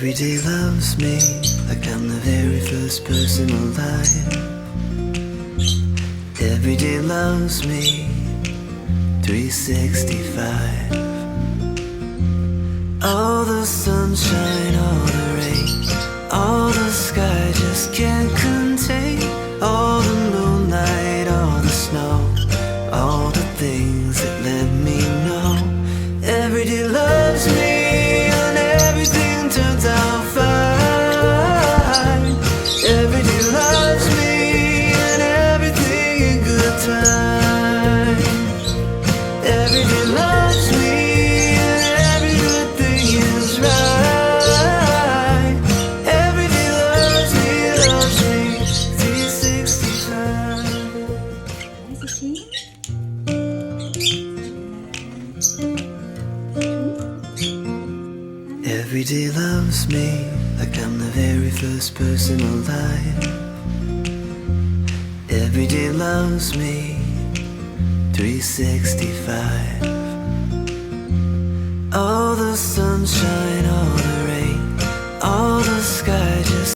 Every day loves me like I'm the very first person alive. Every day loves me 365. All the sunshine, all the rain, all the sky just can't contain. All the moonlight, all the snow, all the things that let me know. Every day loves me and everything turns out fine. Every day loves me and everything in good time. Every day loves me and every good thing is right. Every day loves me 365. Every day loves me like I'm the very first person alive. Every day loves me 365. All the sunshine, all the rain, all the sky